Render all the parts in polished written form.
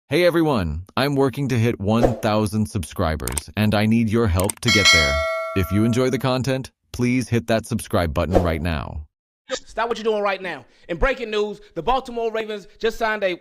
Hey everyone, I'm working to hit 1,000 subscribers, and I need your help to get there. If you enjoy the content, please hit that subscribe button right now. Stop what you're doing right now. In breaking news, the Baltimore Ravens just signed a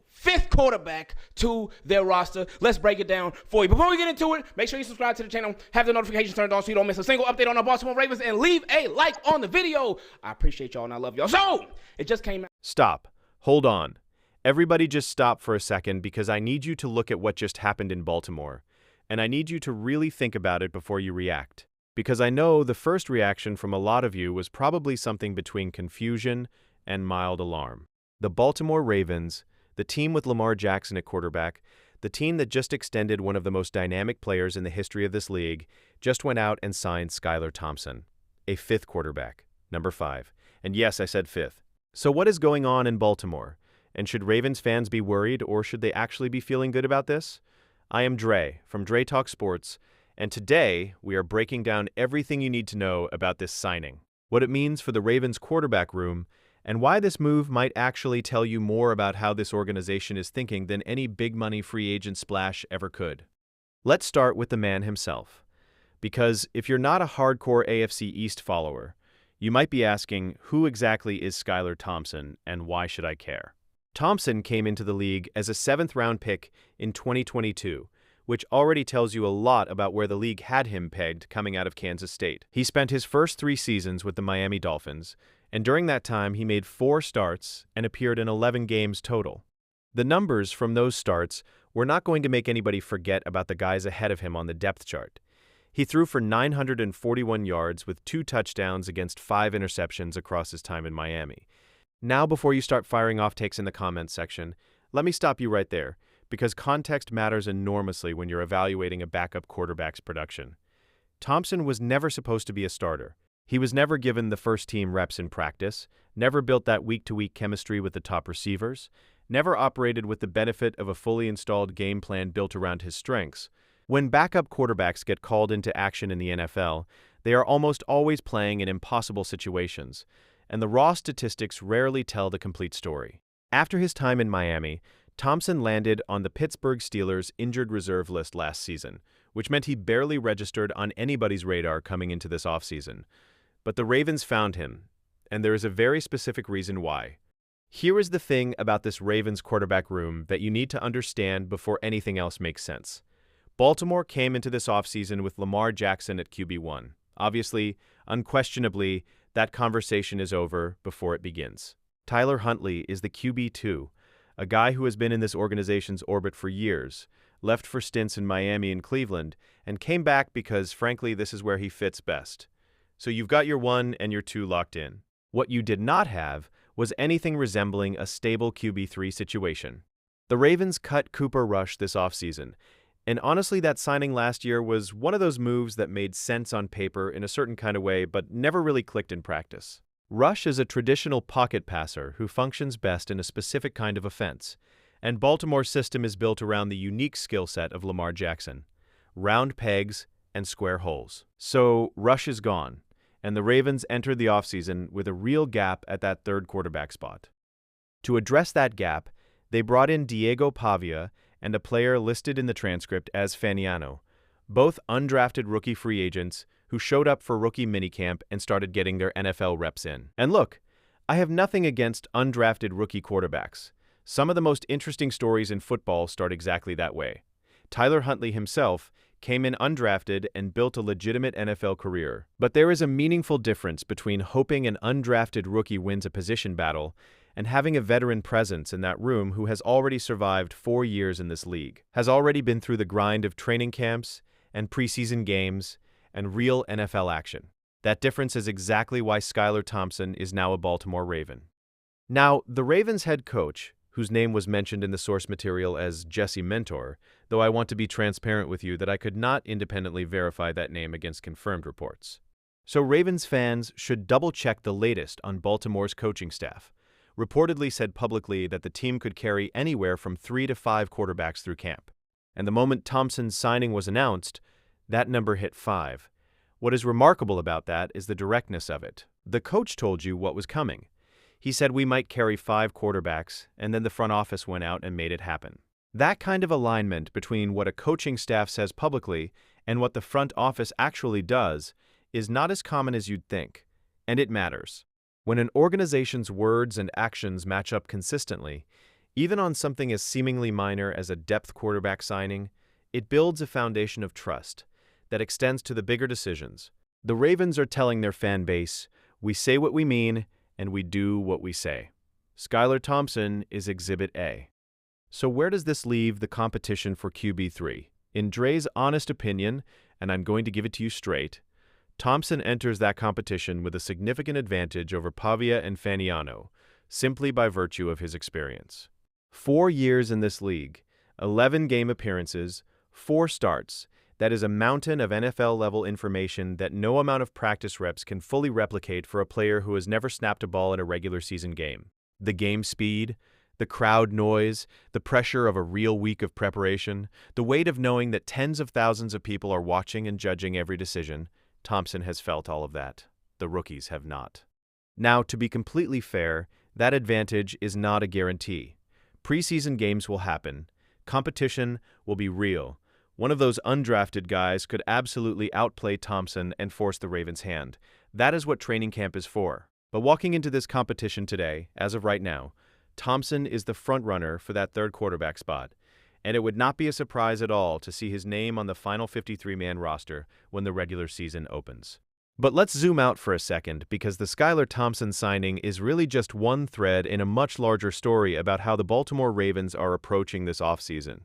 fifth quarterback to their roster. Let's break it down for you. Before we get into it, make sure you subscribe to the channel, have the notifications turned on so you don't miss a single update on our Baltimore Ravens, and leave a like on the video. I appreciate y'all and I love y'all. So, it just came out. Stop. Hold on. Everybody just stop for a second because I need you to look at what just happened in Baltimore. And I need you to really think about it before you react. Because I know the first reaction from a lot of you was probably something between confusion and mild alarm. The Baltimore Ravens, the team with Lamar Jackson at quarterback, the team that just extended one of the most dynamic players in the history of this league, just went out and signed Skylar Thompson, a fifth quarterback, number 5. And yes, I said fifth. So what is going on in Baltimore? And should Ravens fans be worried, or should they actually be feeling good about this? I am Dre from Dre Talk Sports, and today we are breaking down everything you need to know about this signing, what it means for the Ravens quarterback room, and why this move might actually tell you more about how this organization is thinking than any big money free agent splash ever could. Let's start with the man himself, because if you're not a hardcore AFC East follower, you might be asking, who exactly is Skylar Thompson and why should I care? Thompson came into the league as a 7th-round pick in 2022, which already tells you a lot about where the league had him pegged coming out of Kansas State. He spent his first 3 seasons with the Miami Dolphins, and during that time he made 4 starts and appeared in 11 games total. The numbers from those starts were not going to make anybody forget about the guys ahead of him on the depth chart. He threw for 941 yards with 2 touchdowns against 5 interceptions across his time in Miami. Now, before you start firing off takes in the comments section, let me stop you right there, because context matters enormously when you're evaluating a backup quarterback's production. Thompson was never supposed to be a starter. He was never given the first-team reps in practice, never built that week-to-week chemistry with the top receivers, never operated with the benefit of a fully installed game plan built around his strengths. When backup quarterbacks get called into action in the NFL, they are almost always playing in impossible situations, and the raw statistics rarely tell the complete story. After his time in Miami, Thompson landed on the Pittsburgh Steelers' injured reserve list last season, which meant he barely registered on anybody's radar coming into this offseason. But the Ravens found him, and there is a very specific reason why. Here is the thing about this Ravens quarterback room that you need to understand before anything else makes sense. Baltimore came into this offseason with Lamar Jackson at QB1. Obviously, unquestionably, that conversation is over before it begins. Tyler Huntley is the QB2, a guy who has been in this organization's orbit for years, left for stints in Miami and Cleveland, and came back because, frankly, this is where he fits best. So you've got your 1 and your 2 locked in. What you did not have was anything resembling a stable QB3 situation. The Ravens cut Cooper Rush this offseason, and honestly, that signing last year was one of those moves that made sense on paper in a certain kind of way, but never really clicked in practice. Rush is a traditional pocket passer who functions best in a specific kind of offense, and Baltimore's system is built around the unique skill set of Lamar Jackson: round pegs and square holes. So Rush is gone, and the Ravens entered the offseason with a real gap at that third quarterback spot. To address that gap, they brought in Diego Pavia and a player listed in the transcript as Faniano, both undrafted rookie free agents who showed up for rookie minicamp and started getting their NFL reps in. And look, I have nothing against undrafted rookie quarterbacks. Some of the most interesting stories in football start exactly that way. Tyler Huntley himself came in undrafted and built a legitimate NFL career. But there is a meaningful difference between hoping an undrafted rookie wins a position battle and having a veteran presence in that room who has already survived 4 years in this league, has already been through the grind of training camps and preseason games and real NFL action. That difference is exactly why Skylar Thompson is now a Baltimore Raven. Now, the Ravens head coach, whose name was mentioned in the source material as Jesse Mentor, though I want to be transparent with you that I could not independently verify that name against confirmed reports. So Ravens fans should double-check the latest on Baltimore's coaching staff. Reportedly said publicly that the team could carry anywhere from 3 to 5 quarterbacks through camp. And the moment Thompson's signing was announced, that number hit 5. What is remarkable about that is the directness of it. The coach told you what was coming. He said we might carry 5 quarterbacks, and then the front office went out and made it happen. That kind of alignment between what a coaching staff says publicly and what the front office actually does is not as common as you'd think, and it matters. When an organization's words and actions match up consistently, even on something as seemingly minor as a depth quarterback signing, it builds a foundation of trust that extends to the bigger decisions. The Ravens are telling their fan base, "We say what we mean, and we do what we say." Skylar Thompson is Exhibit A. So where does this leave the competition for QB3? In Dre's honest opinion, and I'm going to give it to you straight, Thompson enters that competition with a significant advantage over Pavia and Faniano, simply by virtue of his experience. 4 years in this league, 11 game appearances, 4 starts. That is a mountain of NFL-level information that no amount of practice reps can fully replicate for a player who has never snapped a ball in a regular season game. The game speed, the crowd noise, the pressure of a real week of preparation, the weight of knowing that tens of thousands of people are watching and judging every decision. Thompson has felt all of that. The rookies have not. Now, to be completely fair, that advantage is not a guarantee. Preseason games will happen. Competition will be real. One of those undrafted guys could absolutely outplay Thompson and force the Ravens' hand. That is what training camp is for. But walking into this competition today, as of right now, Thompson is the frontrunner for that third quarterback spot, and it would not be a surprise at all to see his name on the final 53-man roster when the regular season opens. But let's zoom out for a second, because the Skylar Thompson signing is really just one thread in a much larger story about how the Baltimore Ravens are approaching this offseason.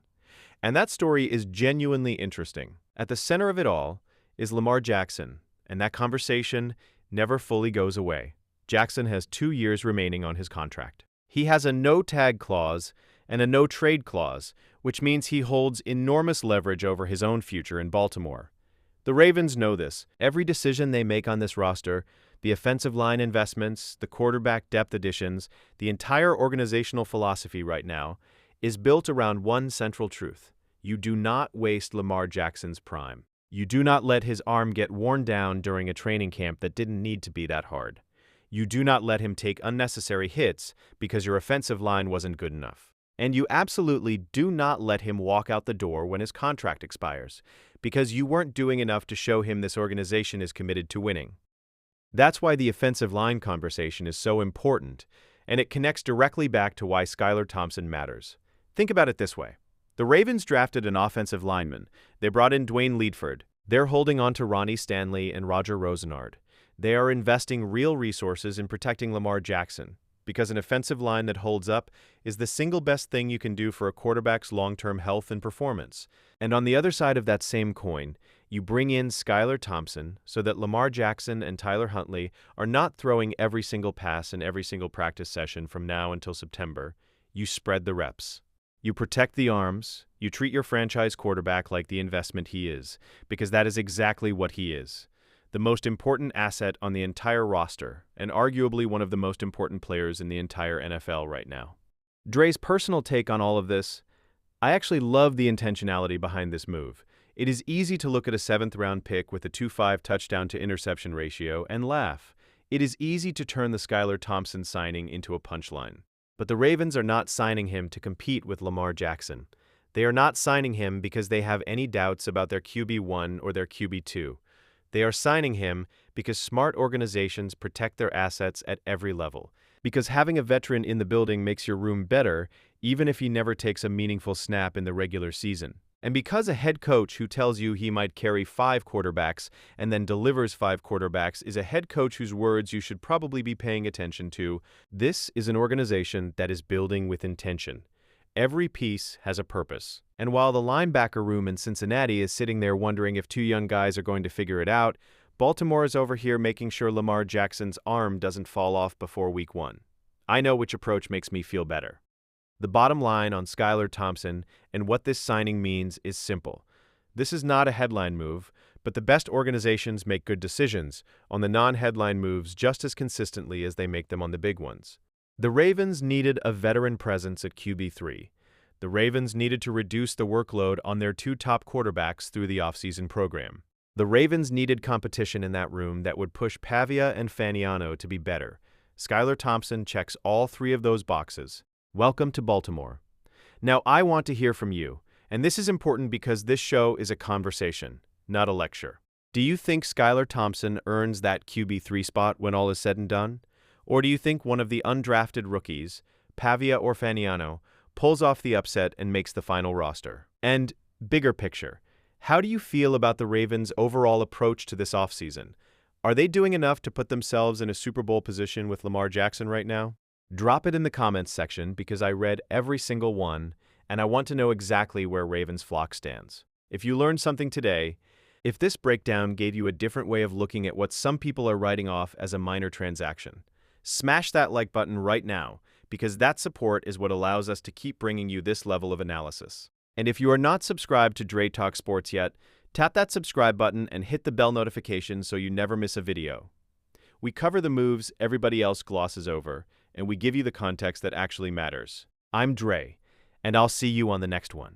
And that story is genuinely interesting. At the center of it all is Lamar Jackson, and that conversation never fully goes away. Jackson has 2 years remaining on his contract. He has a no-tag clause and a no-trade clause, which means he holds enormous leverage over his own future in Baltimore. The Ravens know this. Every decision they make on this roster, the offensive line investments, the quarterback depth additions, the entire organizational philosophy right now, is built around one central truth. You do not waste Lamar Jackson's prime. You do not let his arm get worn down during a training camp that didn't need to be that hard. You do not let him take unnecessary hits because your offensive line wasn't good enough. And you absolutely do not let him walk out the door when his contract expires, because you weren't doing enough to show him this organization is committed to winning. That's why the offensive line conversation is so important, and it connects directly back to why Skylar Thompson matters. Think about it this way. The Ravens drafted an offensive lineman. They brought in Dwayne Leadford. They're holding on to Ronnie Stanley and Roger Rosenard. They are investing real resources in protecting Lamar Jackson, because an offensive line that holds up is the single best thing you can do for a quarterback's long-term health and performance. And on the other side of that same coin, you bring in Skylar Thompson so that Lamar Jackson and Tyler Huntley are not throwing every single pass in every single practice session from now until September. You spread the reps. You protect the arms. You treat your franchise quarterback like the investment he is, because that is exactly what he is. The most important asset on the entire roster, and arguably one of the most important players in the entire NFL right now. Dre's personal take on all of this: I actually love the intentionality behind this move. It is easy to look at a 7th-round pick with a 2.5 touchdown-to-interception ratio and laugh. It is easy to turn the Skylar Thompson signing into a punchline. But the Ravens are not signing him to compete with Lamar Jackson. They are not signing him because they have any doubts about their QB1 or their QB2. They are signing him because smart organizations protect their assets at every level. Because having a veteran in the building makes your room better, even if he never takes a meaningful snap in the regular season. And because a head coach who tells you he might carry 5 quarterbacks and then delivers 5 quarterbacks is a head coach whose words you should probably be paying attention to, this is an organization that is building with intention. Every piece has a purpose. And while the linebacker room in Cincinnati is sitting there wondering if 2 young guys are going to figure it out, Baltimore is over here making sure Lamar Jackson's arm doesn't fall off before week 1. I know which approach makes me feel better. The bottom line on Skylar Thompson and what this signing means is simple. This is not a headline move, but the best organizations make good decisions on the non-headline moves just as consistently as they make them on the big ones. The Ravens needed a veteran presence at QB3. The Ravens needed to reduce the workload on their 2 top quarterbacks through the offseason program. The Ravens needed competition in that room that would push Pavia and Faniano to be better. Skylar Thompson checks all 3 of those boxes. Welcome to Baltimore. Now, I want to hear from you, and this is important because this show is a conversation, not a lecture. Do you think Skylar Thompson earns that QB3 spot when all is said and done? Or do you think one of the undrafted rookies, Pavia Orfaniano, pulls off the upset and makes the final roster? And bigger picture, how do you feel about the Ravens' overall approach to this offseason? Are they doing enough to put themselves in a Super Bowl position with Lamar Jackson right now? Drop it in the comments section because I read every single one, and I want to know exactly where Ravens flock stands. If you learned something today, if this breakdown gave you a different way of looking at what some people are writing off as a minor transaction, smash that like button right now, because that support is what allows us to keep bringing you this level of analysis. And if you are not subscribed to Dre Talk Sports yet, tap that subscribe button and hit the bell notification so you never miss a video. We cover the moves everybody else glosses over, and we give you the context that actually matters. I'm Dre, and I'll see you on the next one.